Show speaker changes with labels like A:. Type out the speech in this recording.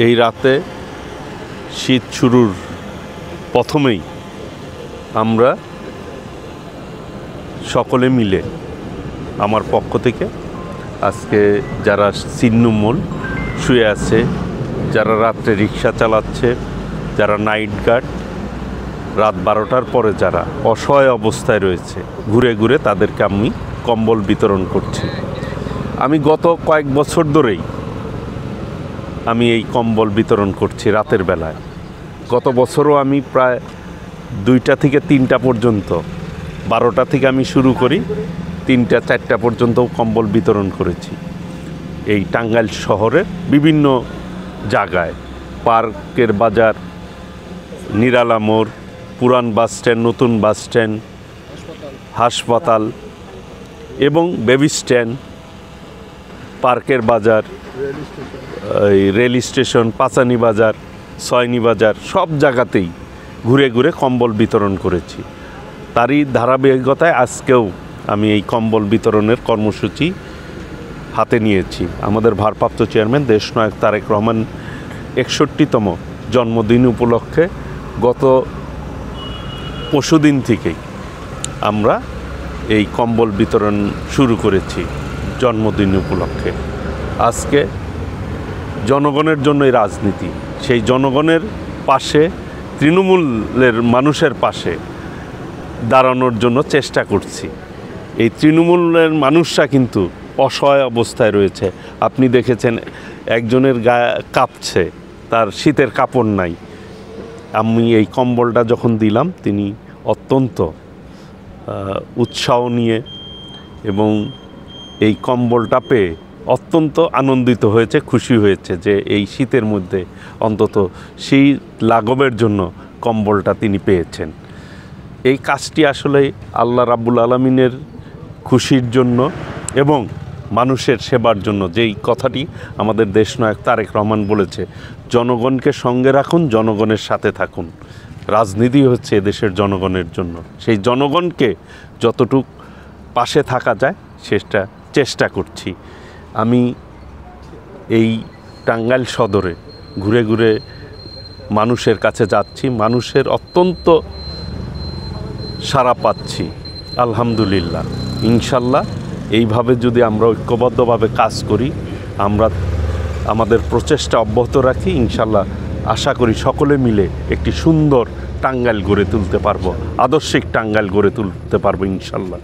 A: এই রাতে শীত শুরুর প্রথমেই আমরা সকলে মিলে আমার পক্ষ থেকে আজকে যারা ছিন্নমূল শুয়ে আছে, যারা রাত্রে রিক্সা চালাচ্ছে, যারা নাইট গার্ড, রাত 12টার পরে যারা অসহায় অবস্থায় রয়েছে, ঘুরে ঘুরে তাদেরকে আমি কম্বল বিতরণ করছি। আমি গত কয়েক বছর ধরেই আমি এই কম্বল বিতরণ করছি রাতের বেলায়। গত বছরও আমি প্রায় 2টা থেকে 3টা পর্যন্ত, 12টা থেকে আমি শুরু করি, 3টা 4টা পর্যন্তও কম্বল বিতরণ করেছি এই টাঙ্গাইল শহরের বিভিন্ন জায়গায়। পার্কের বাজার, নিরালা মোড়, পুরান বাস স্ট্যান্ড, নতুন বাস স্ট্যান্ড, হাসপাতাল এবং বেবি স্ট্যান্ড, পার্কের বাজার, এই রেল স্টেশন, পাঁচানি বাজার, ছয়নি বাজার, সব জায়গাতেই ঘুরে ঘুরে কম্বল বিতরণ করেছি। তারই ধারাবাহিকতায় আজকেও আমি এই কম্বল বিতরণের কর্মসূচি হাতে নিয়েছি। আমাদের ভারপ্রাপ্ত চেয়ারম্যান দেশনায়ক তারেক রহমান 61তম জন্মদিন উপলক্ষে গত পরশুদিন থেকেই আমরা এই কম্বল বিতরণ শুরু করেছি জন্মদিন উপলক্ষে। আজকে জনগণের জন্যই রাজনীতি, সেই জনগণের পাশে, তৃণমূলের মানুষের পাশে দাঁড়ানোর জন্য চেষ্টা করছি। এই তৃণমূলের মানুষরা কিন্তু অসহায় অবস্থায় রয়েছে। আপনি দেখেছেন একজনের গায়ে কাঁপছে, তার শীতের কাপড় নাই। আমি এই কম্বলটা যখন দিলাম তিনি অত্যন্ত উৎসাহ নিয়ে এবং এই কম্বলটা পেয়ে অত্যন্ত আনন্দিত হয়েছে, খুশি হয়েছে যে এই শীতের মধ্যে অন্তত শীত লাঘবের জন্য কম্বলটা তিনি পেয়েছেন। এই কাজটি আসলে আল্লাহ রাব্বুল আলামিনের খুশির জন্য এবং মানুষের সেবার জন্য, যেই কথাটি আমাদের দেশনায়ক তারেক রহমান বলেছে, জনগণকে সঙ্গে রাখুন, জনগণের সাথে থাকুন। রাজনীতি হচ্ছে এদেশের জনগণের জন্য। সেই জনগণকে যতটুক পাশে থাকা যায় সেটা চেষ্টা করছি। আমি এই টাঙ্গাইল সদরে ঘুরে ঘুরে মানুষের কাছে যাচ্ছি, মানুষের অত্যন্ত সাড়া পাচ্ছি। আলহামদুলিল্লাহ, ইনশাল্লাহ এইভাবে যদি আমরা ঐক্যবদ্ধভাবে কাজ করি, আমরা আমাদের প্রচেষ্টা অব্যাহত রাখি, ইনশাল্লাহ আশা করি সকলে মিলে একটি সুন্দর টাঙ্গাইল গড়ে তুলতে পারবো, আদর্শিক টাঙ্গাইল গড়ে তুলতে পারবো ইনশাল্লাহ।